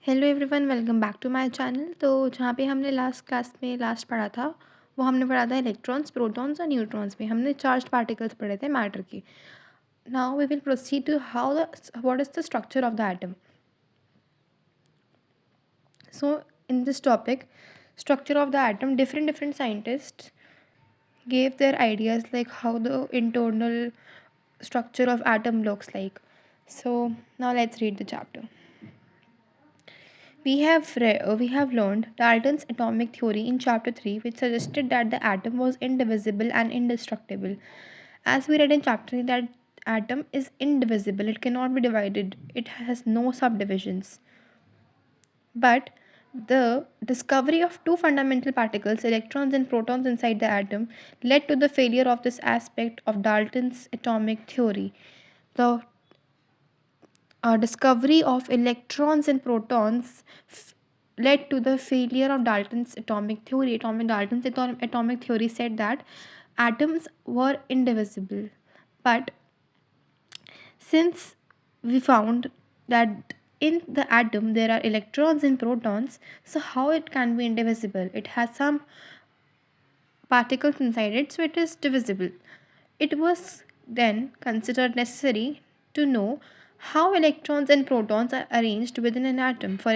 Hello everyone, welcome back to my channel. तो जहाँ पे हमने लास्ट क्लास में पढ़ा था, वो हमने पढ़ा था इलेक्ट्रॉन्स, प्रोटॉन्स और न्यूट्रॉन्स में। हमने चार्ज्ड पार्टिकल्स पढ़े थे मैटर की। Now we will proceed to how the what is the structure of the atom. So in this topic, structure of the atom, different scientists gave their ideas like how the internal structure of atom looks like. So now let's read the chapter. We have learned Dalton's atomic theory in chapter 3, which suggested that the atom was indivisible and indestructible. As we read in chapter 3, that atom is indivisible, it cannot be divided, it has no subdivisions. But the discovery of two fundamental particles, electrons and protons inside the atom, led to the failure of this aspect of Dalton's atomic theory. The discovery of electrons and protons led to the failure of Dalton's atomic theory. Dalton's atomic theory said that atoms were indivisible. But since we found that in the atom there are electrons and protons, so how it can be indivisible? It has some particles inside it, so it is divisible. It was then considered necessary to know how electrons and protons are arranged within an atom. For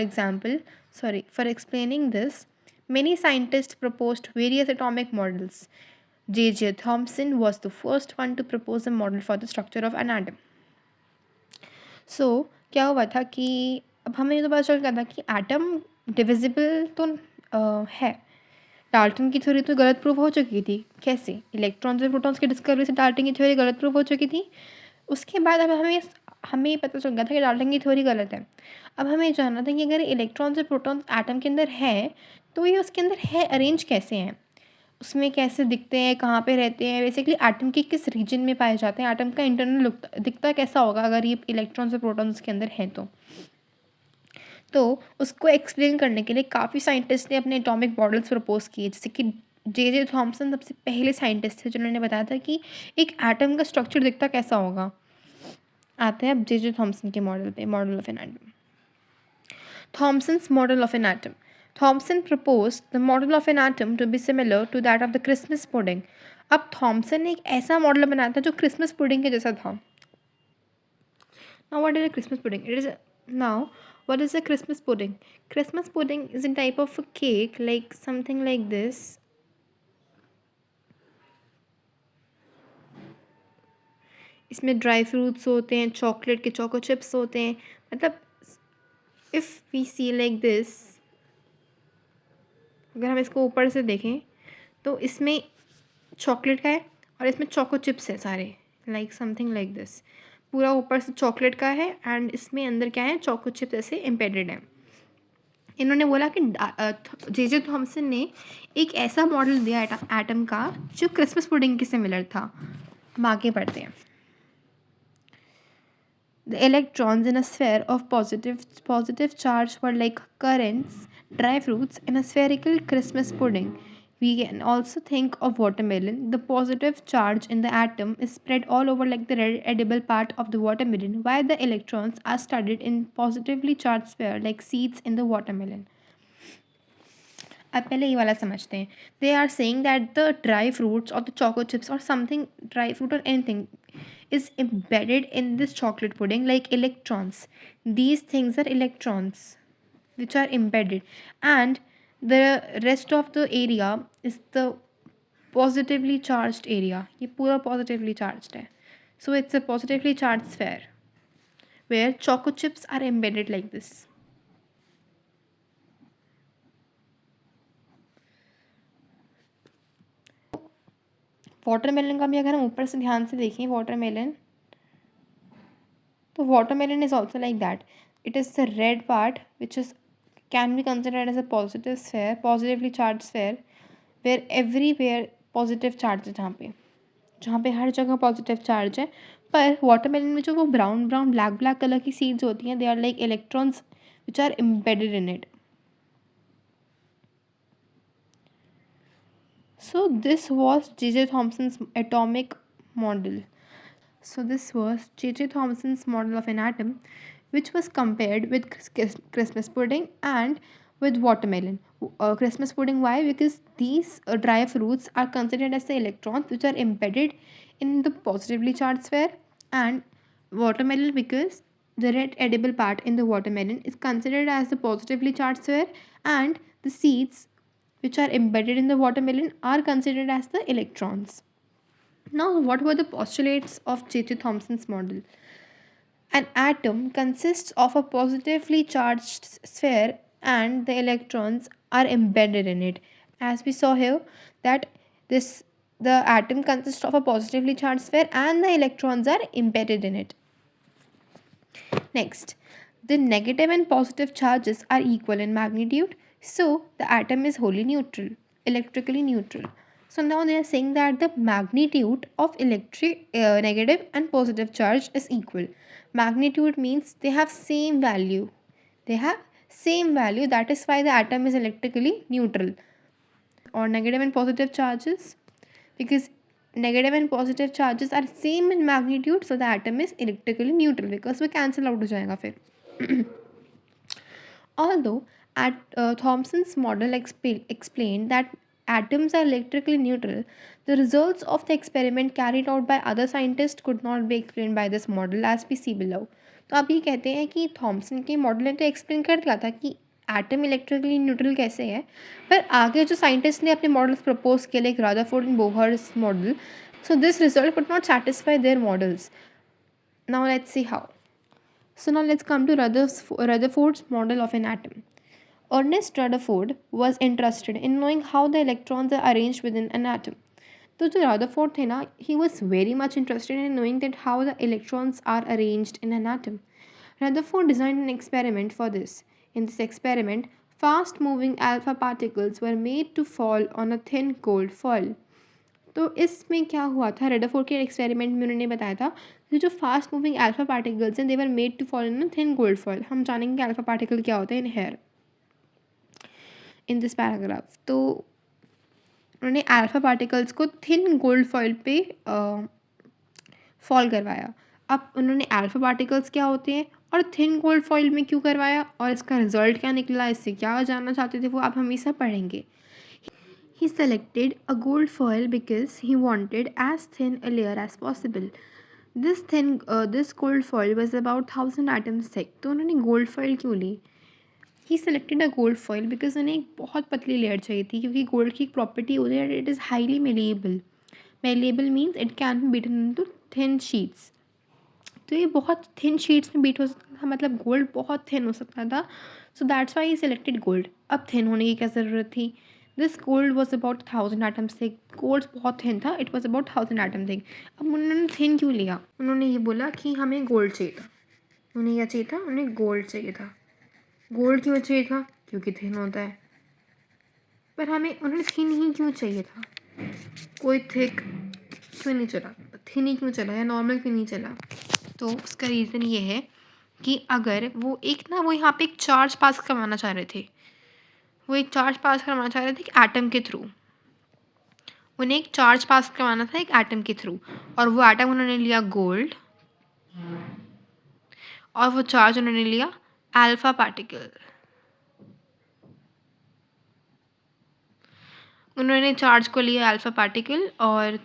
explaining this, many scientists proposed various atomic models. J. Thomson was the first one to propose a model for the structure of an atom. So, क्या हुआ था कि अब हमें ये तो पता चल गया था कि एटम डिविजिबल तो है। डाल्टन की थ्योरी तो गलत प्रूफ हो चुकी थी। कैसे? इलेक्ट्रॉन्स और प्रोटॉन्स की डिस्कवरी से डाल्टन की थ्योरी गलत प्रूफ हो चुकी थी। उसके बाद अब हमें पता चल गया था कि डाल्टन की थ्योरी गलत है। अब हमें ये जानना था कि अगर इलेक्ट्रॉन्स और प्रोटॉन्स एटम के अंदर है, तो ये उसके अंदर है अरेंज कैसे हैं? उसमें कैसे दिखते हैं, कहाँ पे रहते हैं, बेसिकली एटम के किस रीजन में पाए जाते हैं, एटम का इंटरनल लुक दिखता कैसा होगा अगर ये इलेक्ट्रॉन्स और प्रोटॉन्स के अंदर हैं तो उसको एक्सप्लेन करने के लिए काफ़ी साइंटिस्ट ने अपने एटॉमिक मॉडल्स प्रपोज किए, जैसे कि जे थॉमसन सबसे पहले साइंटिस्ट थे जिन्होंने बताया था कि एक एटम का स्ट्रक्चर दिखता कैसा होगा। आते हैं अब जे थॉमसन के मॉडल पे, model of an atom. Thomson's model of an atom. Thomson proposed the model of an atom to be similar to that of the Christmas pudding. अब थॉमसन ने एक ऐसा मॉडल बनाया था जो क्रिसमस पुडिंग के जैसा था. Now what is a Christmas pudding? What is a Christmas pudding? Christmas pudding is a type of a cake, like something like this. इसमें ड्राई फ्रूट्स होते हैं, चॉकलेट के चोको चिप्स होते हैं. मतलब if we see like this, अगर हम इसको ऊपर से देखें तो इसमें चॉकलेट का है और इसमें चोको चिप्स है सारे, लाइक समथिंग लाइक दिस. पूरा ऊपर से चॉकलेट का है एंड इसमें अंदर क्या है, चोको चिप्स ऐसे एम्बेडेड है. इन्होंने बोला कि जे थॉमसन ने एक ऐसा मॉडल दिया एटम का जो क्रिसमस पुडिंग के सिमिलर था. हम आगे बढ़ते हैं. The electrons in a sphere of positive charge were like currants, dry fruits in a spherical Christmas pudding. We can also think of watermelon. The positive charge in the atom is spread all over like the red edible part of the watermelon, while the electrons are studied in positively charged sphere like seeds in the watermelon. अब पहले ये वाला समझते हैं. They are saying that the dry fruits or the choco chips or something, dry fruit or anything, is embedded in this chocolate pudding like electrons. These things are electrons which are embedded, and the rest of the area is the positively charged area. ये पूरा positively charged है. So it's a positively charged sphere where choco chips are embedded like this. Watermelon का भी अगर हम ऊपर से ध्यान से देखें, वाटरमेलन, तो watermelon is also like that. It is the red part which is can be considered as a positive sphere, positively charge sphere, where everywhere positive charge है, जहाँ पे हर जगह पॉजिटिव चार्ज है. पर वाटरमेलन में जो वो brown brown black black colour की सीड्स होती हैं, they are like electrons which are embedded in it. So this was J.J. Thomson's atomic model. So this was J.J. Thomson's model of an atom. which was compared with Christmas pudding and with watermelon. Christmas pudding, why? Because these dry fruits are considered as the electrons which are embedded in the positively charged sphere, and watermelon because the red edible part in the watermelon is considered as the positively charged sphere, and the seeds which are embedded in the watermelon are considered as the electrons. Now, what were the postulates of J.J. Thomson's model? An atom consists of a positively charged sphere and the electrons are embedded in it. As we saw here, that this the atom consists of a positively charged sphere and the electrons are embedded in it. Next, the negative and positive charges are equal in magnitude, so the atom is wholly neutral, electrically neutral. So now they are saying that the magnitude of negative and positive charge is equal. Magnitude means they have same value. They have same value. That is why the atom is electrically neutral. Or negative and positive charges, because negative and positive charges are same in magnitude, so the atom is electrically neutral because we cancel out हो जाएगा फिर. Although Thomson's model explained that atoms are electrically neutral, the results of the experiment carried out by other scientists could not be explained by this model as we see below. तो आप ये कहते हैं कि Thompson के model ने तो explain कर दिया था कि एटम इलेक्ट्रिकली न्यूट्रल कैसे है, पर आगे जो साइंटिस्ट ने अपने मॉडल्स प्रपोज किए like Rutherford and Bohr's model, so this result could not satisfy their models. Now let's see how. So now let's come to Rutherford's model of an atom. Ernest Rutherford was interested in knowing how the electrons are arranged within an atom. तो जो Rutherford थे ना, he was very much interested in knowing that how the electrons are arranged in an atom. Rutherford designed an experiment for this. In this experiment, fast-moving alpha particles were made to fall on a thin gold foil. तो इसमें क्या हुआ था, Rutherford के experiment में उन्होंने बताया था कि जो फास्ट मूविंग अल्फा पार्टिकल्स हैं they were made to fall in thin gold foil. हम जानेंगे कि अल्फा पार्टिकल क्या होता है in here in this paragraph. तो उन्होंने अल्फा पार्टिकल्स को थिन गोल्ड फॉयल पे फॉल करवाया. अब उन्होंने अल्फा पार्टिकल्स क्या होते हैं और थिन गोल्ड फॉयल में क्यों करवाया और इसका रिजल्ट क्या निकला, इससे क्या जानना चाहते थे वो आप हमेशा पढ़ेंगे. He selected a gold foil because he wanted as thin a layer as possible. This gold foil was about 1000 atoms thick. तो उन्होंने gold foil क्यों ली? He selected a gold foil because उन्हें एक बहुत पतली लेयर चाहिए थी, क्योंकि गोल्ड की एक प्रॉपर्टी होती है it is highly malleable. Malleable means it can be beaten into thin sheets. तो ये बहुत थिन शीट्स में बीट हो सकता था, मतलब गोल्ड बहुत थिन हो सकता था. So that's why he selected gold. अब थिन होने की क्या ज़रूरत थी? This gold was about 1000 atoms thick. Gold बहुत थिन था, it was about 1000 atom thick. अब उन्होंने थिन क्यों लिया? उन्होंने ये बोला कि हमें गोल्ड चाहिए था. उन्हें क्या चाहिए था? उन्हें गोल्ड चाहिए था. गोल्ड क्यों चाहिए था? क्योंकि थिन होता है. पर हमें उन्हें थिन ही क्यों चाहिए था? कोई थिक क्यों नहीं चला? थिन ही क्यों चला या नॉर्मल क्यों नहीं चला? तो उसका रीज़न ये है कि अगर वो यहाँ पे एक चार्ज पास करवाना चाह रहे थे. वो एक चार्ज पास करवाना चाह रहे थे एक एटम के थ्रू. उन्हें एक चार्ज पास करवाना था एक एटम के थ्रू, और वो एटम उन्होंने लिया गोल्ड और वो चार्ज उन्होंने लिया अल्फा पार्टिकल. उन्होंने चार्ज को लिया अल्फा पार्टिकल और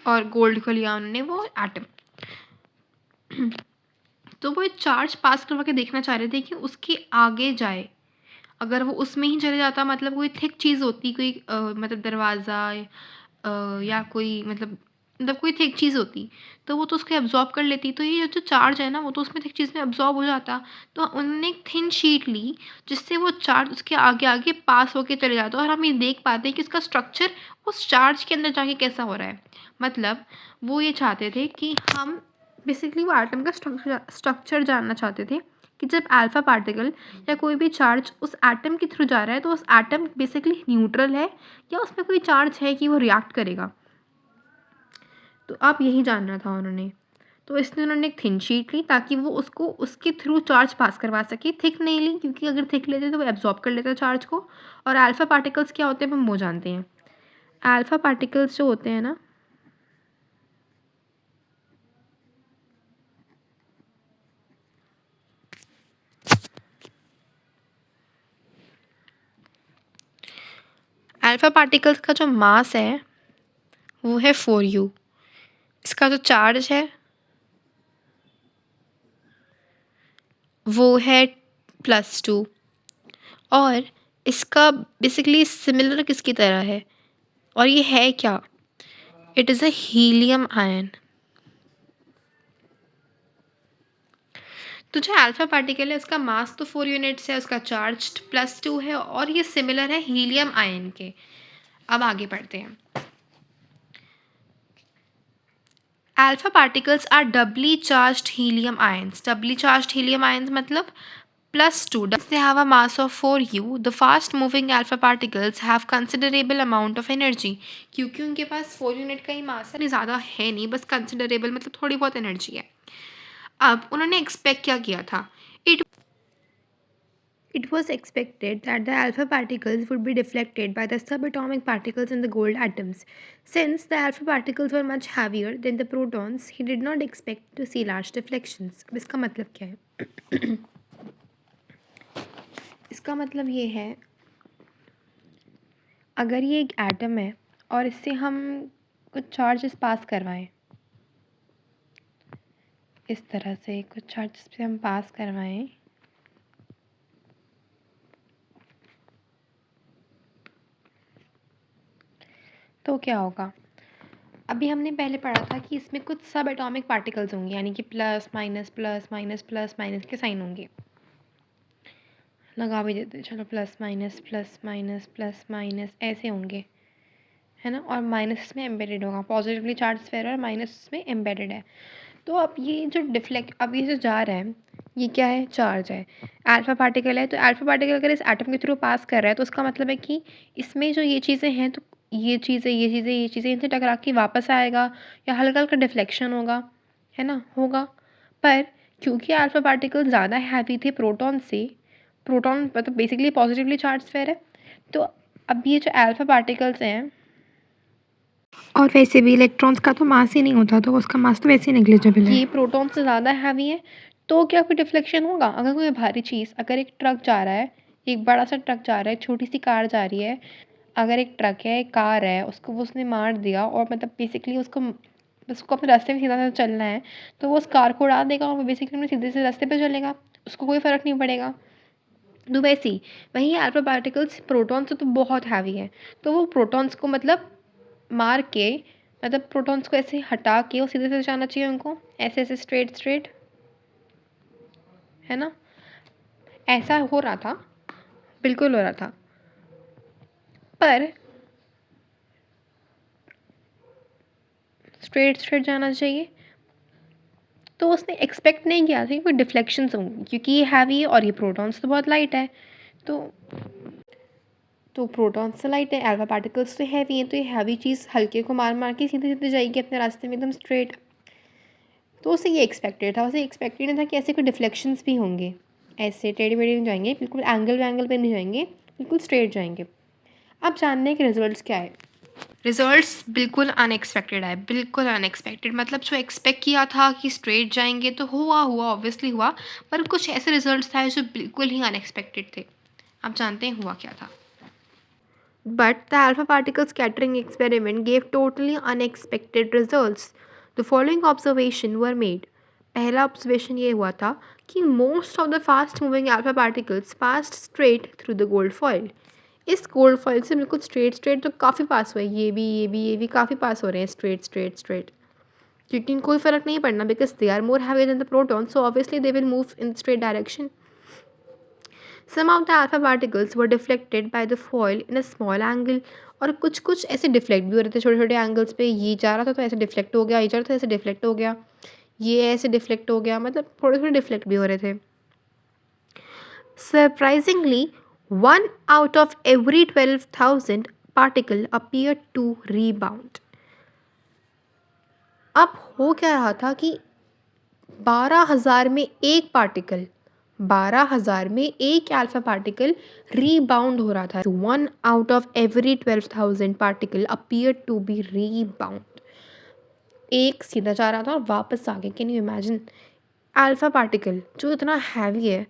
गोल्ड को लिया उन्होंने वो एटम. तो वो एक चार्ज पास करवा के देखना चाह रहे थे कि उसके आगे जाए. अगर वो उसमें ही चले जाता, मतलब कोई थिक चीज़ होती, कोई मतलब दरवाज़ा या कोई मतलब कोई थिक चीज़ होती, तो वो तो उसको एब्जॉर्ब कर लेती. तो ये जो चार्ज है ना, वो तो उसमें थिक चीज़ में एब्जॉर्ब हो जाता. तो उन्होंने एक थिन शीट ली जिससे वो चार्ज उसके आगे आगे पास होके चले जाता, और हम ये देख पाते हैं कि उसका स्ट्रक्चर उस चार्ज के अंदर जाके कैसा हो रहा है. मतलब वो ये चाहते थे कि हम बेसिकली वो एटम का स्ट्रक्चर जानना चाहते थे कि जब अल्फा पार्टिकल या कोई भी चार्ज उस एटम के थ्रू जा रहा है तो उस एटम बेसिकली न्यूट्रल है या उसमें कोई चार्ज है कि वो रिएक्ट करेगा. तो आप यही जानना था उन्होंने. तो इसलिए उन्होंने एक थिन शीट ली ताकि वो उसको उसके थ्रू चार्ज पास करवा सके. थिक नहीं ली क्योंकि अगर थिक लेते तो वो एब्जॉर्ब कर लेता चार्ज को. और अल्फा पार्टिकल्स क्या होते हैं हम वो जानते हैं. अल्फा पार्टिकल्स जो होते हैं ना, अल्फ़ा पार्टिकल्स का जो मास है वो है 4u। इसका जो चार्ज है वो है +2। और इसका बेसिकली सिमिलर किसकी तरह है, और ये है क्या? It is a helium ion. तो जो अल्फ़ा पार्टिकल है उसका मास तो 4 यूनिट्स है, उसका चार्ज +2 है, और ये सिमिलर है हीलियम आयन के। अब आगे बढ़ते हैं। Alpha particles are doubly charged helium ions. Doubly charged helium ions मतलब +2. They have a mass of 4u. The fast moving alpha particles have considerable amount of energy. क्योंकि उनके पास 4 यूनिट का ही मास है, ज़्यादा है नहीं, बस कंसिडरेबल मतलब थोड़ी बहुत एनर्जी है। अब उन्होंने एक्सपेक्ट क्या किया था? It was expected that the alpha particles would be deflected by the subatomic particles in the gold atoms. Since the alpha particles were much heavier than the protons, he did not expect to see large deflections. अब इसका मतलब क्या है? इसका मतलब ये है, अगर ये एक एटम है और इससे हम कुछ चार्जेस पास करवाएं, इस तरह से कुछ चार्जेस पे हम पास करवाएं, तो क्या होगा? अभी हमने पहले पढ़ा था कि इसमें कुछ सब एटॉमिक पार्टिकल्स होंगे, यानी कि plus minus plus minus plus minus के साइन होंगे। लगा भी देते, चलो प्लस माइनस ऐसे होंगे, है ना। और माइनस में एम्बेडेड होगा, पॉजिटिवली चार्ज स्फीयर और माइनस में एम्बेडेड है। तो अब ये जो अब ये जो जा रहा है, ये क्या है? चार्ज है, अल्फा पार्टिकल है। तो अल्फा पार्टिकल अगर इस एटम के थ्रू पास कर रहा है तो उसका मतलब है कि इसमें जो ये चीज़ें हैं, तो ये चीज़ें इनसे टकरा के वापस आएगा, या हल्का हल्का डिफ्लेक्शन होगा, है ना, होगा। पर क्योंकि अल्फा पार्टिकल ज़्यादा हैवी थे प्रोटॉन से, प्रोटॉन मतलब बेसिकली पॉजिटिवली चार्ज स्फीयर है, तो अब ये जो अल्फा पार्टिकल्स हैं, और वैसे भी इलेक्ट्रॉन्स का तो मास ही नहीं होता, तो उसका मास तो वैसे ही नेग्लिजिबल है। ये प्रोटॉन से ज़्यादा हैवी है, तो क्या कोई डिफ्लेक्शन होगा? अगर कोई भारी चीज़, अगर एक ट्रक जा रहा है, एक बड़ा सा ट्रक जा रहा है, छोटी सी कार जा रही है, अगर एक ट्रक है, एक कार है, उसको वो उसने मार दिया, और मतलब बेसिकली उसको अपने रास्ते में सीधा सीधा चलना है, तो वो उस कार को उड़ा देगा, और वो बेसिकली अपने सीधे से रास्ते पे चलेगा, उसको कोई फ़र्क नहीं पड़ेगा। तो वैसे ही वहीं अल्फा पार्टिकल्स प्रोटॉन से तो बहुत हैवी है, तो वो प्रोटॉन्स को मतलब मार के, मतलब प्रोटॉन्स को ऐसे हटा के वो सीधे से जाना चाहिए उनको, ऐसे ऐसे स्ट्रेट, है ना। ऐसा हो रहा था, बिल्कुल हो रहा था, पर स्ट्रेट जाना चाहिए। तो उसने एक्सपेक्ट नहीं किया था कि कोई डिफ्लेक्शंस होंगी, क्योंकि ये हैवी है और ये प्रोटॉन्स तो बहुत लाइट है। तो प्रोटॉन्स तो लाइट है, अल्फा पार्टिकल्स तो हैवी हैं, तो ये हैवी चीज़ हल्के को मार मार के सीधे सीधे जाएगी अपने रास्ते में एकदम स्ट्रेट। तो उसे ये एक्सपेक्टेड था, उसे एक्सपेक्टेड नहीं था कि ऐसे कोई डिफ्लेक्शंस भी होंगे, ऐसे टेढ़े मेढ़े नहीं जाएंगे, बिल्कुल एंगल पे नहीं जाएंगे, बिल्कुल स्ट्रेट जाएंगे। अब जानने हैं कि रिजल्ट्स क्या है। रिजल्ट्स बिल्कुल अनएक्सपेक्टेड आए, बिल्कुल अनएक्सपेक्टेड। मतलब जो एक्सपेक्ट किया था कि स्ट्रेट जाएंगे, तो हुआ ऑब्वियसली हुआ, पर कुछ ऐसे रिजल्ट्स थे जो बिल्कुल ही अनएक्सपेक्टेड थे। अब जानते हैं हुआ क्या था। But the alpha particle scattering experiment gave totally unexpected results. The following observation were made. पहला ऑब्जर्वेशन ये हुआ था कि most of the fast moving alpha particles passed straight through the gold foil. इस गोल्ड फॉइल से बिल्कुल straight तो काफ़ी पास हुए, ये भी काफ़ी पास हो रहे हैं स्ट्रेट, क्योंकि इनको कोई फ़र्क नहीं पड़ना, because they are more heavy than the proton, so obviously they will move in straight direction. Some of the alpha particles were deflected by the foil in a small angle. और कुछ ऐसे deflect भी हो रहे थे छोटे छोटे angles पे, ये जा रहा था तो ऐसे डिफ्लेक्ट हो गया, ये जा रहा था ऐसे डिफ्लेक्ट हो गया, ये ऐसे डिफ्लेक्ट हो गया, मतलब थोड़े थोड़े डिफ्लेक्ट भी हो रहे थे. Surprisingly, 1 out of every 12,000 particle appeared to rebound. अब हो क्या रहा था कि 12,000 में एक पार्टिकल, 12,000 में एक अल्फा पार्टिकल रीबाउंड हो रहा था. 1 out of every 12,000 particle appear to be rebound. एक सीधा जा रहा था और वापस आ गया. Can you imagine? Alpha particle जो इतना हैवी है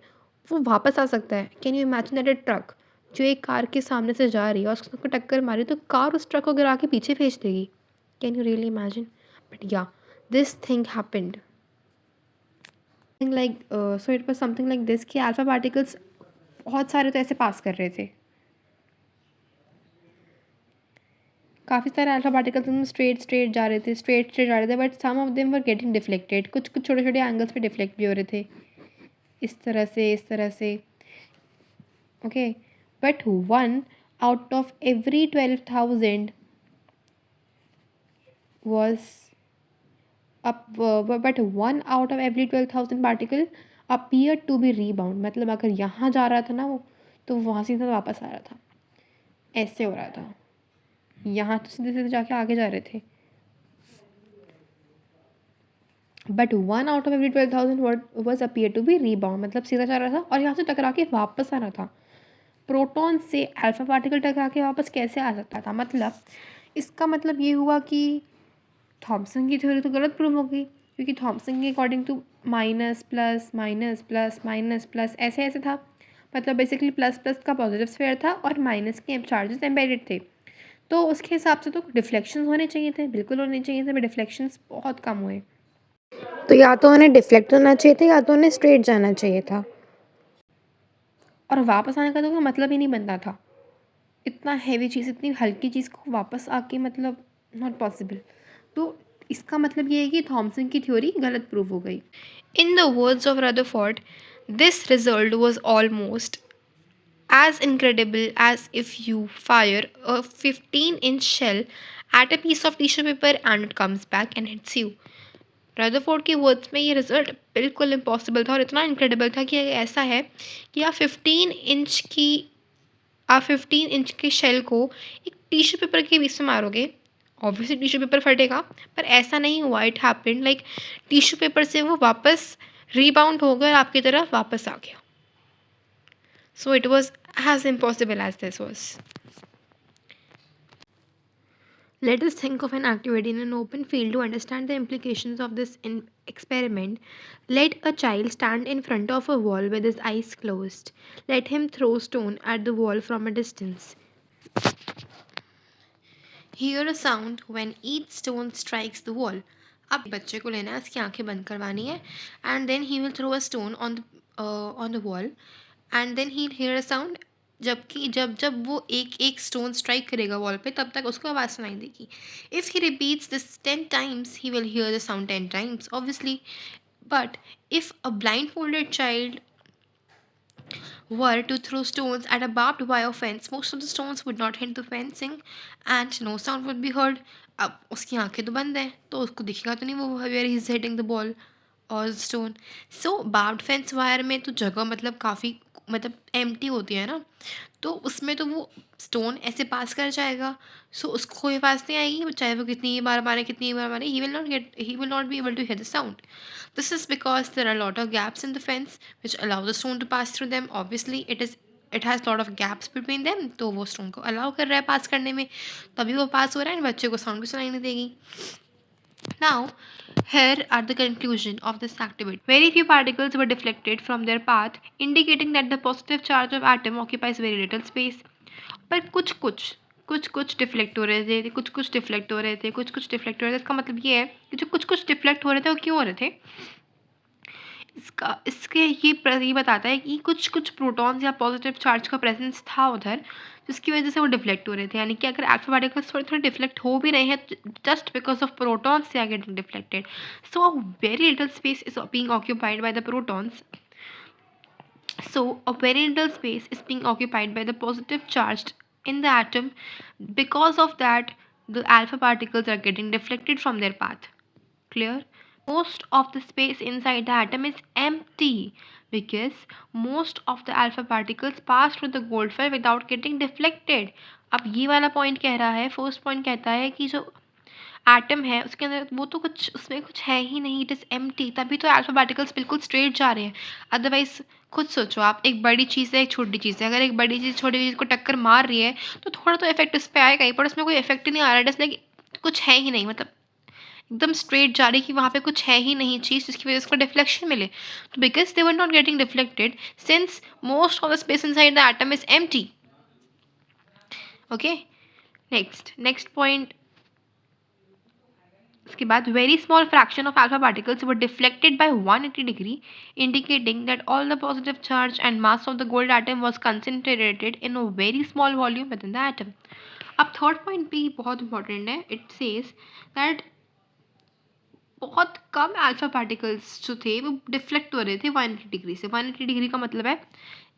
वो वापस आ सकता है. Can you imagine that a truck जो एक कार के सामने से जा रही है और उसको टक्कर मारी तो कार उस ट्रक को गिरा के पीछे भेज देगी। Can you really imagine? But yeah, this thing happened like so it was something like this कि अल्फा पार्टिकल्स बहुत सारे तो ऐसे पास कर रहे थे, काफ़ी सारे अल्फा पार्टिकल्स एकदम स्ट्रेट स्ट्रेट जा रहे थे, स्ट्रेट स्ट्रेट जा रहे थे, but some of them were getting deflected. कुछ कुछ छोटे छोटे एंगल्स पे डिफ्लेक्ट भी हो रहे थे, इस तरह से, इस तरह से। Okay, but one out of every 12,000 was up, but one out of every 12,000 particle appeared to be rebound। मतलब अगर यहाँ जा रहा था ना वो, तो वहाँ सीधा वापस आ रहा था, ऐसे हो रहा था। यहाँ तो सीधे सीधे जाके आगे जा रहे थे, but one out of every 12,000 was appear to be rebound. मतलब सीधा जा रहा था और यहाँ से टकरा के वापस आ रहा था। प्रोटॉन से अल्फा पार्टिकल टकरा के वापस कैसे आ सकता था? मतलब इसका मतलब ये हुआ कि थॉमसन की थ्योरी तो गलत प्रूव हो गई, क्योंकि थॉमसन के according to minus plus minus plus minus plus ऐसे ऐसे था। मतलब बेसिकली प्लस प्लस का पॉजिटिव स्फेयर था और माइनस के चार्जेस एम्बेडेड थे। तो उसके हिसाब से तो डिफ्लेक्शन होने चाहिए थे, बिल्कुल होने चाहिए थे, बट डिफ्लेक्शंस बहुत कम हुए। तो या तो उन्हें डिफ्लेक्ट होना चाहिए था या तो उन्हें स्ट्रेट जाना चाहिए था, और वापस आने का तो कोई मतलब ही नहीं बनता था। इतना हैवी चीज़, इतनी हल्की चीज़ को वापस आके, मतलब नॉट पॉसिबल। तो इसका मतलब ये है कि थॉमसन की थ्योरी गलत प्रूव हो गई। In the words of Rutherford, this result was almost as incredible as if you fire a 15-inch shell at a piece of tissue paper and it comes back and hits you। Rutherford के words में ये result बिल्कुल impossible था और इतना incredible था कि ऐसा है कि आप 15 इंच के शेल को एक टिश्यू पेपर के बीच में मारोगे, ऑब्वियसली टिश्यू पेपर फटेगा, पर ऐसा नहीं हुआ। It happened like tissue paper से वो वापस रीबाउंड होकर आपकी तरफ वापस आ गया। So it was as impossible as this was। Let us think of an activity in an open field to understand the implications of this experiment. Let a child stand in front of a wall with his eyes closed. Let him throw stone at the wall from a distance. Hear a sound when each stone strikes the wall। अब बच्चे को लेना है, इसकी आंखें बंद करवानी है, and then he will throw a stone on the wall, and then he'll hear a sound। जबकि जब जब वो एक एक स्टोन स्ट्राइक करेगा वॉल पे, तब तक उसको आवाज़ सुनाई देगी। If he repeats this 10 times he will hear the sound 10 times obviously. But if a blind folded child were to throw stones at a barbed wire fence, most of the stones would not hit the fencing and no sound would be heard। अब उसकी आंखें तो बंद हैं, तो उसको दिखेगा तो नहीं वो where he is hitting the ball और स्टोन। सो बार्ब्ड फेंस वायर में तो जगह मतलब काफ़ी मतलब एम्प्टी होती है ना, तो उसमें तो वो स्टोन ऐसे पास कर जाएगा। सो उसको कोई आवाज़ नहीं आएगी, चाहे वो कितनी बार मारे, he will not be able to hear the sound. This is because there are a lot of gaps in the fence which allow the stone to pass through them। Obviously it has lot of gaps between them, तो वो stone को allow कर रहा है पास करने में, तभी वो पास हो रहा है, बच्चे को साउंड भी सुनाई नहीं देगी। Now, here are the conclusion of this activity। Very few particles were deflected from their path, indicating that the positive charge of atom occupies very little space। पर कुछ डिफ्लेक्ट हो रहे थे, कुछ डिफ्लेक्ट हो रहे थे, कुछ डिफ्लेक्ट हो रहे थे। इसका मतलब ये है कि जो कुछ डिफ्लेक्ट हो रहे थे वो क्यों हो रहे थे? ये बताता है कि कुछ प्रोटॉन्स या पॉजिटिव चार्ज का प्रेजेंस था उधर, जिसकी वजह से वो डिफ्लेक्ट हो रहे थे। यानी कि अगर अल्फा पार्टिकल्स थोड़े थोड़े डिफ्लेक्ट हो भी रहे हैं, just because of protons they are getting deflected. So very little space is being occupied by the protons. So a very little space is being occupied by the positive charged in the atom. Because of that, the alpha particles are getting deflected from their path। Clear? Most of the space inside the atom is empty because most of the alpha particles pass through the gold foil without getting deflected। अब ये वाला point कह रहा है, first point कहता है कि जो एटम है उसके अंदर वो तो कुछ उसमें कुछ है ही नहीं, इट इज़ एम्प्टी, तभी तो अल्फा पार्टिकल्स बिल्कुल स्ट्रेट जा रहे हैं। अदरवाइज खुद सोचो आप, एक बड़ी चीज़ है एक छोटी चीज़ है, अगर एक बड़ी चीज़ छोटी चीज़ को टक्कर मार रही है तो थोड़ा तो इफेक्ट इस पर आएगा ही, पर उसमें कोई इफेक्ट ही नहीं आ रहा है। जैसे कि कुछ है ही नहीं, मतलब एकदम स्ट्रेट जा रही कि वहाँ पे कुछ है ही नहीं चीज़ जिसकी वजह से उसको डिफ्लेक्शन मिले। तो because they were not getting deflected since most of the space inside the atom is empty, okay, next point, उसके बाद very small fraction of alpha particles were deflected by 180 degree, indicating that all the positive charge and mass of the gold atom was concentrated in a very small volume with in the atom. अब third point भी बहुत important है. It says that बहुत कम alpha particles जो थे वो deflect हो रहे थे 180 डिग्री से. 180 डिग्री का मतलब है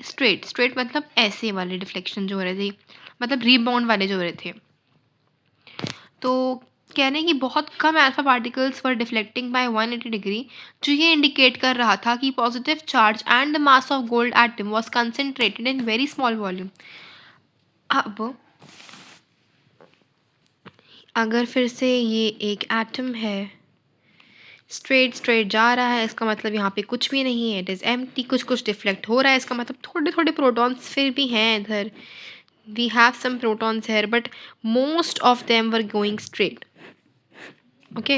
स्ट्रेट मतलब ऐसे वाले डिफ्लेक्शन जो हो रहे थे, मतलब रीबाउंड वाले जो हो रहे थे. तो कहने की बहुत कम alpha particles were deflecting by 180 degree, जो ये इंडिकेट कर रहा था कि positive charge and the mass of gold atom was concentrated in very small volume. अब अगर फिर से ये एक एटम है, स्ट्रेट जा रहा है, इसका मतलब यहाँ पे कुछ भी नहीं है, इट इज़ एम्प्टी. कुछ डिफ्लेक्ट हो रहा है, इसका मतलब थोड़े थोड़े प्रोटॉन्स फिर भी हैं इधर. We have some protons here but most of them were going straight. Okay,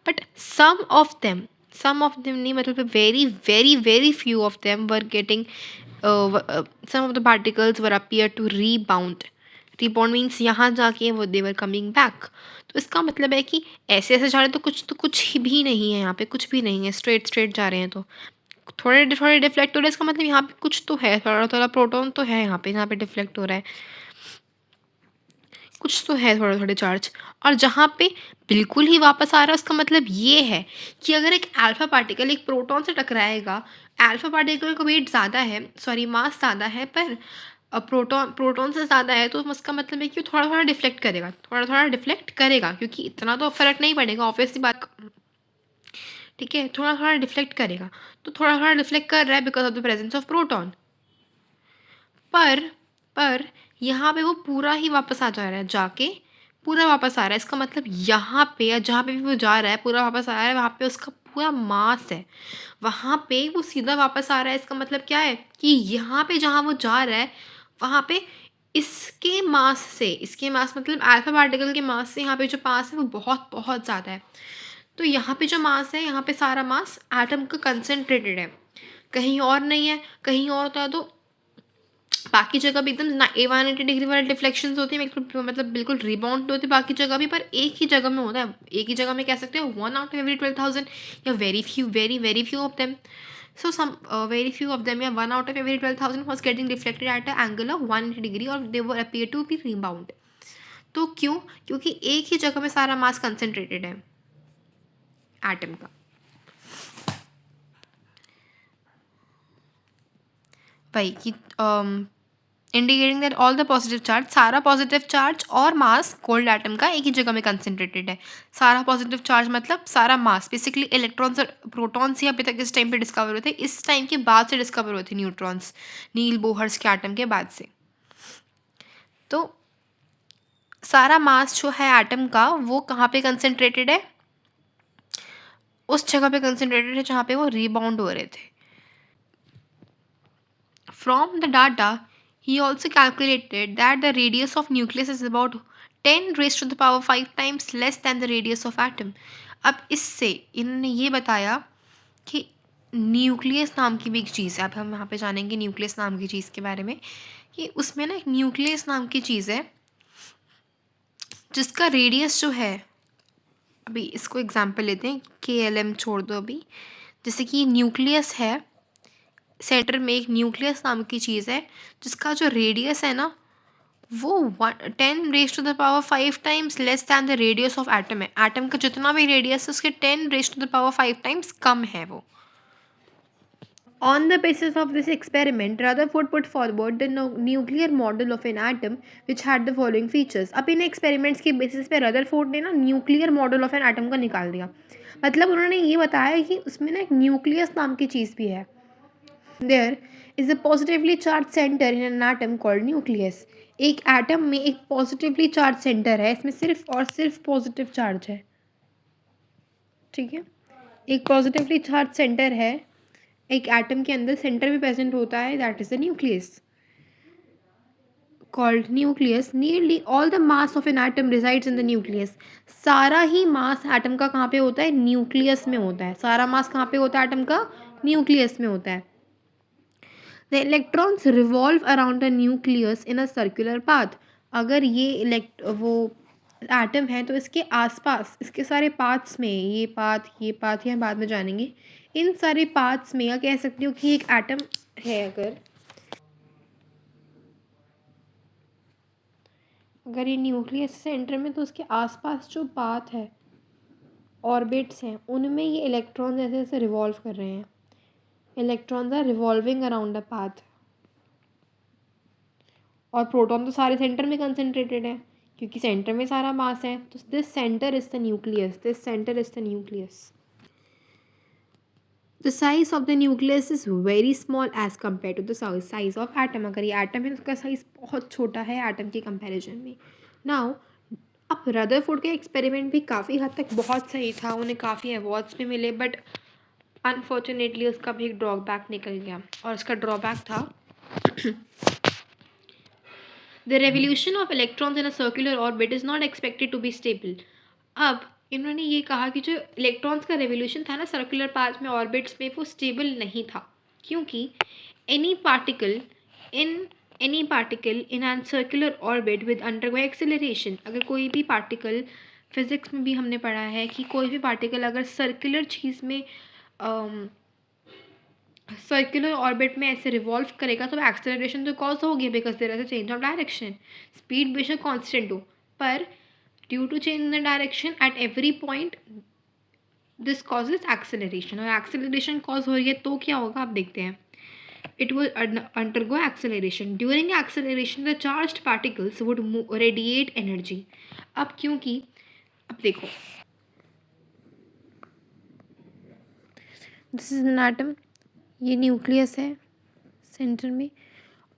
but some of them नहीं, मतलब very few of them were getting some of the particles were appear to rebound means यहाँ जाके वो they were coming back. तो इसका मतलब है कि ऐसे जा रहे हैं तो कुछ ही भी नहीं है, यहाँ पे कुछ भी नहीं है, स्ट्रेट जा रहे हैं तो थोड़े थोड़े डिफ्लेक्ट हो रहे हैं. इसका मतलब यहाँ पे कुछ तो है, थोड़ा प्रोटॉन तो है यहाँ पे डिफ्लेक्ट हो रहा है, कुछ तो है थोड़े थोड़े चार्ज. और जहाँ पे बिल्कुल ही वापस आ रहा है, उसका मतलब ये है कि अगर एक अल्फा पार्टिकल एक प्रोटॉन से टकराएगा, अल्फा पार्टिकल का वेट ज़्यादा है, सॉरी मास ज़्यादा है, पर प्रोटॉन से ज़्यादा है, तो उसका मतलब है कि वो थोड़ा थोड़ा डिफ्लेक्ट करेगा क्योंकि इतना तो फ़र्क नहीं पड़ेगा, ऑब्वियसली बात. ठीक है, थोड़ा थोड़ा डिफ्लेक्ट करेगा, तो थोड़ा थोड़ा डिफ्लेक्ट कर रहा है because of the presence of proton. पर पर यहाँ पे वो पूरा ही वापस आ जा रहा है, जाके पूरा वापस आ रहा है. इसका मतलब यहाँ पे या जहाँ पे भी वो जा रहा है पूरा वापस आ रहा है, वहाँ पे उसका पूरा मास है, वहाँ पे वो सीधा वापस आ रहा है. इसका मतलब क्या है कि यहाँ पे जहाँ वो जा रहा है वहाँ पे इसके मास मतलब अल्फा पार्टिकल के मास से यहाँ पे जो मास है वो बहुत बहुत ज़्यादा है. तो यहाँ पे जो मास है, यहाँ पे सारा मास एटम का कंसनट्रेटेड है, कहीं और नहीं है. कहीं और होता है तो बाकी जगह भी एकदम ना 180 डिग्री वाले डिफ्लेक्शंस होते हैं, मतलब बिल्कुल रिबाउंड होते हैं बाकी जगह भी, पर एक ही जगह में होता है. एक ही जगह में कह सकते हो 1 out of every 12,000 या very few of them. So some very few of them, yeah, 1 out of every 12,000 was getting reflected at an angle of 180 degree और they were appear to be rebound. तो क्यों? क्योंकि एक ही जगह में सारा मास concentrated है एटम का. भाई कि indicating that all the positive charge, सारा पॉजिटिव चार्ज और मास गोल्ड एटम का एक ही जगह में कंसनट्रेटेड है. सारा पॉजिटिव चार्ज मतलब सारा मास, बेसिकली इलेक्ट्रॉन्स और प्रोटॉन्स ही अभी तक इस टाइम पे डिस्कवर हुए थे, इस टाइम के बाद से डिस्कवर हुए थे न्यूट्रॉन्स, नील बोहर्स के एटम के बाद से. तो सारा मास जो है एटम का वो कहाँ पे कंसनट्रेटेड है? उस जगह पे कंसनट्रेटेड है जहाँ पे वो रीबाउंड हो रहे थे. From the data, he also calculated that the radius of nucleus is about 10 raised to the power 5 times less than the radius of atom. अब इससे इन्होंने ये बताया कि न्यूक्लियस नाम की भी एक चीज़ है. अब हम यहाँ पे जानेंगे न्यूक्लियस नाम की चीज़ के बारे में, कि उसमें ना एक न्यूक्लियस नाम की चीज़ है जिसका रेडियस जो है, अभी इसको एग्जांपल लेते हैं, KLM छोड़ दो अभी. जैसे कि न्यूक्लियस है, सेंटर में एक न्यूक्लियस नाम की चीज़ है जिसका जो रेडियस है ना वो 10 raised to the power 5 times less than the radius of atom है. एटम का जितना भी रेडियस है उसके 10 raised to the power 5 times कम है वो. On the basis of this experiment, Rutherford put forward the nuclear model of an atom which had the following features. अब इन experiments के बेसिस पे रदरफोर्ड ने ना nuclear model of an atom का निकाल दिया. मतलब उन्होंने ये बताया कि उसमें ना एक न्यूक्लियस नाम की चीज़ भी है. There is a positively charged center in an atom called nucleus. एक एटम में एक पॉजिटिवली चार्ज सेंटर है, इसमें सिर्फ और सिर्फ पॉजिटिव चार्ज है. ठीक है, एक पॉजिटिवली चार्ज सेंटर है, एक एटम के अंदर सेंटर भी प्रेजेंट होता है, that is the nucleus called nucleus. Nearly all the mass of an atom resides in the nucleus. सारा ही मास एटम का कहाँ पे होता है? न्यूक्लियस में होता है. सारा मास कहाँ पे होता है एटम का? न्यूक्लियस में होता है. The electrons revolve around the nucleus in a circular path. अगर ये वो एटम है तो इसके आसपास इसके सारे पार्ट्स में, ये हम बाद में जानेंगे, इन सारे पार्ट्स में, या कह सकती हूँ कि एक एटम है, अगर ये न्यूक्लियस सेंटर में, तो उसके आसपास जो पाथ है, ऑर्बिट्स हैं, उनमें ये इलेक्ट्रॉन ऐसे ऐसे रिवॉल्व कर रहे हैं। Electrons are revolving around the path. और प्रोटॉन तो सारे सेंटर में कंसंट्रेटेड है, क्योंकि सेंटर में सारा मास है। तो this centre is the nucleus, this centre is the nucleus. The size of the nucleus is very small as compare to the size of atom. अगर ये एटम है तो उसका साइज बहुत छोटा है एटम के कंपेरिजन में। नाउ अब रदरफोर्ड का एक्सपेरिमेंट भी काफ़ी हद तक बहुत सही था, उन्हें काफ़ी अवार्ड्स भी मिले, बट अनफॉर्चुनेटली उसका भी एक ड्रॉबैक निकल गया, और उसका ड्रॉबैक था the revolution of electrons in a circular orbit is not expected to be stable. अब इन्होंने ये कहा कि जो इलेक्ट्रॉन्स का रेवोल्यूशन था ना सर्कुलर पाथ में, ऑर्बिट्स में, वो स्टेबल नहीं था, क्योंकि any particle in any particle in an circular orbit with undergo acceleration, अगर कोई भी पार्टिकल, फिजिक्स में भी हमने पढ़ा है कि कोई भी पार्टिकल अगर सर्कुलर चीज़ में, सर्कुलर ऑर्बिट में ऐसे रिवॉल्व करेगा तो एक्सेलरेशन तो कॉज होगी, because there is a change of direction. Speed बेशक कांस्टेंट हो, पर due to change in the direction at every point this causes acceleration, और एक्सेलरेशन कॉज हो रही है तो क्या होगा आप देखते हैं। It will undergo acceleration. During acceleration, the charged particles would radiate energy. अब क्योंकि अब देखो, दिस इज एन एटम, ये न्यूक्लियस है सेंटर में,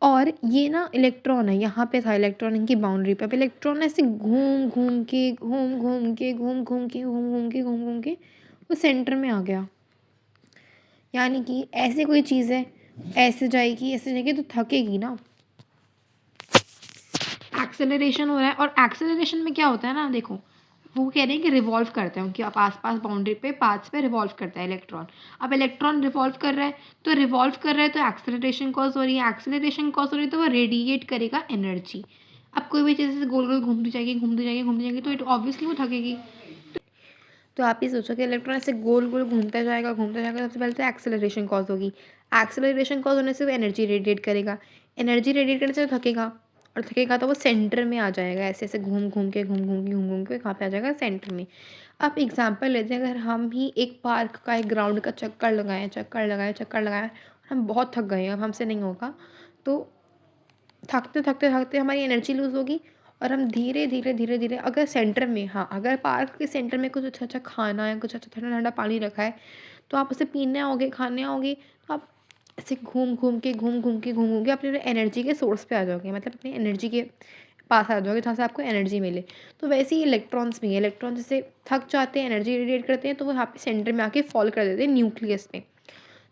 और ये ना इलेक्ट्रॉन है, यहाँ पे था इलेक्ट्रॉन इनकी बाउंड्री पे। अब इलेक्ट्रॉन ऐसे घूम घूम के वो सेंटर में आ गया। यानी कि ऐसे कोई चीज़ है, ऐसे जाएगी तो थकेगी ना। एक्सेलरेशन हो रहा है, और एक्सेलरेशन में क्या होता है ना, देखो वो कह रहे हैं कि रिवॉल्व करते हैं उनके आसपास बाउंड्री पे, पाथ्स पे रिवॉल्व करता है इलेक्ट्रॉन। अब इलेक्ट्रॉन रिवॉल्व कर रहा है, तो एक्सेलरेशन कॉज हो रही है, एक्सेलरेशन कॉज हो रही है तो वो रेडिएट करेगा एनर्जी। अब कोई भी चीज़ गोल गोल घूमती जाएगी तो इट ऑब्वियसली वो थकेगी। तो आप ये सोचो कि इलेक्ट्रॉन ऐसे गोल गोल घूमता जाएगा, सबसे पहले तो एक्सेलरेशन कॉज होगी। एक्सेलरेशन कॉज होने से वो एनर्जी रेडिएट करेगा, एनर्जी रेडिएट करने से वो थकेगा, और थकेगा तो वो सेंटर में आ जाएगा, ऐसे ऐसे घूम के कहाँ पे आ जाएगा, सेंटर में। अब एग्जांपल लेते हैं, अगर हम ही एक पार्क का, एक ग्राउंड का चक्कर लगाएं और हम बहुत थक गए हैं, अब हमसे नहीं होगा, तो थकते हमारी एनर्जी लूज़ होगी, और हम धीरे धीरे अगर सेंटर में, हाँ अगर पार्क के सेंटर में कुछ अच्छा अच्छा खाना है, कुछ अच्छा ठंडा ठंडा पानी रखा है, तो आप उसे पीने आओगे, खाने आओगे, तो आप ऐसे घूम के अपने एनर्जी के सोर्स पे आ जाओगे, मतलब अपनी एनर्जी के पास आ जाओगे जहाँ से आपको एनर्जी मिले। तो वैसे ही इलेक्ट्रॉन्स भी, इलेक्ट्रॉन जैसे थक जाते हैं, एनर्जी रेडिएट करते हैं, तो वो यहाँ पे सेंटर में आके फॉल कर देते हैं न्यूक्लियस में।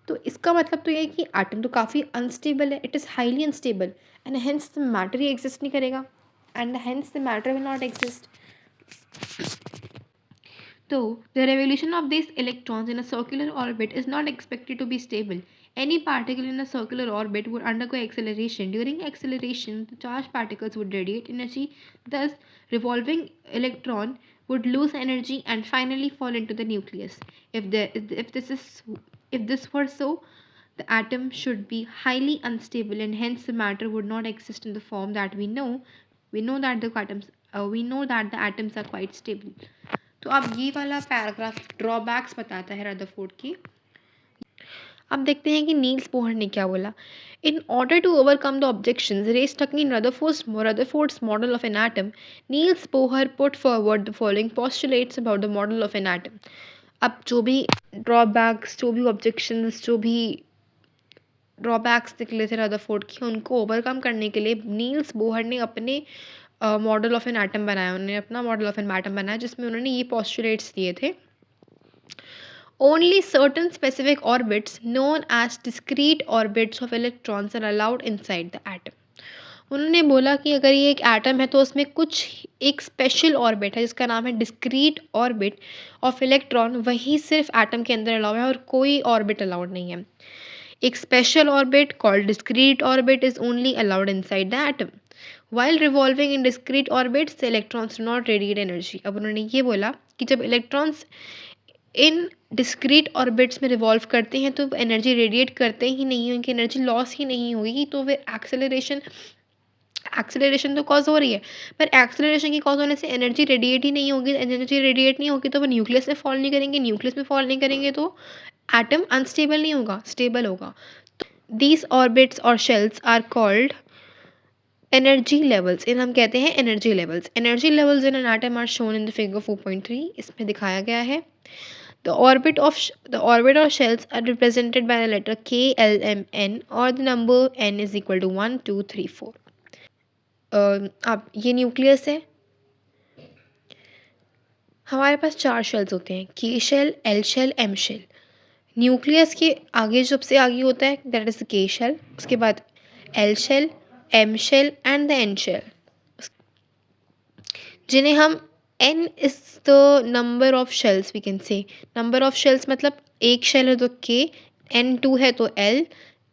तो इसका मतलब तो ये है कि एटम तो काफ़ी अनस्टेबल है, it is highly unstable, and hence the matter he exist नहीं करेगा, and hence the matter will not exist. Though the revolution of these electrons in a circular orbit is not expected to be stable, any particle in a circular orbit would undergo acceleration. During acceleration, the charged particles would radiate energy, thus, revolving electron would lose energy and finally fall into the nucleus. If this were so, the atom should be highly unstable, and hence the matter would not exist in the form that we know. We know that the atoms are quite stable. तो अब ये वाला paragraph drawbacks बताता है Rutherford की। अब देखते हैं कि नील्स बोहर ने क्या बोला। In order to overcome the objections raised in Rutherford's model of an atom, Niels Bohr put forward the following postulates about the model of an atom. अब जो भी ड्रॉबैक्स, जो भी ऑब्जेक्शंस, जो भी ड्रॉबैक्स निकले थे रदरफोर्ड की, उनको ओवरकम करने के लिए नील्स बोहर ने अपने मॉडल ऑफ एन एटम बनाया, उन्होंने अपना मॉडल ऑफ एन एटम बनाया, जिसमें उन्होंने ये पोस्टुलेट्स दिए थे। Only certain specific orbits known as discrete orbits of electrons are allowed inside the atom. उन्होंने बोला कि अगर ये एक एटम है तो उसमें कुछ एक स्पेशल ऑर्बिट है जिसका नाम है डिस्क्रीट ऑर्बिट ऑफ इलेक्ट्रॉन, वही सिर्फ एटम के अंदर अलाउ है और कोई ऑर्बिट अलाउड नहीं है। एक special orbit called discrete orbit is only allowed inside the atom. While revolving in discrete orbits the electrons do not radiate energy. अब उन्होंने ये बोला कि जब इलेक्ट्रॉन्स इन डिस्क्रीट ऑर्बिट्स में रिवॉल्व करते हैं तो एनर्जी रेडिएट करते ही नहीं हैं, उनकी एनर्जी लॉस ही नहीं होगी, तो फिर एक्सेलरेशन तो कॉज हो रही है, पर एक्सेलरेशन की कॉज होने से एनर्जी रेडिएट ही नहीं होगी, एनर्जी रेडिएट नहीं होगी तो वो न्यूक्लियस में फॉल नहीं करेंगे, न्यूक्लियस में फॉल नहीं करेंगे तो एटम अनस्टेबल नहीं होगा, स्टेबल होगा। दीज ऑर्बिट्स और shells are called energy levels, इन हम कहते हैं energy levels. Energy levels in an atom are shown in the figure 4.3, इसमें दिखाया गया है। The orbit or shells are represented by the letter K, L, M, N or the number n is equal to 1, 2, 3, 4. अब ये nucleus है, हमारे पास 4 shells होते हैं, K shell, L shell, M shell. Nucleus के आगे सबसे आगे होता है that is the K shell, उसके बाद L shell, M shell and the N shell, जिन्हें हम n is the number of shells, we can say number of shells मतलब एक शेल है तो k, n2 है तो l,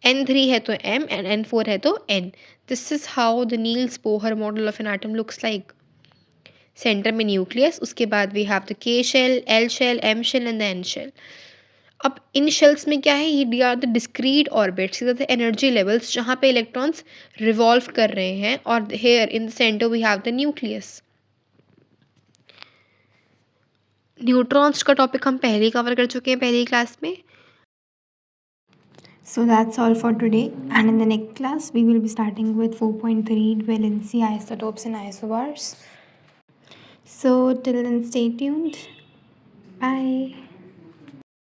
n3 है तो m एंड n4 है तो n। This is how the Niels Bohr model of an atom looks like. Centre में न्यूक्लियस, उसके बाद we have the K shell, L shell, M shell and the N shell. अब इन shells में क्या है, ये they are the discrete orbits, the energy levels जहाँ पे इलेक्ट्रॉन्स रिवॉल्व कर रहे हैं, और here in the centre we have the nucleus. Neutrons का टॉपिक हम पहले ही कवर कर चुके हैं पहली क्लास में। So that's all for today, and in the next class we will be starting with 4.3 valency isotopes and isobars. So till then stay tuned. Bye.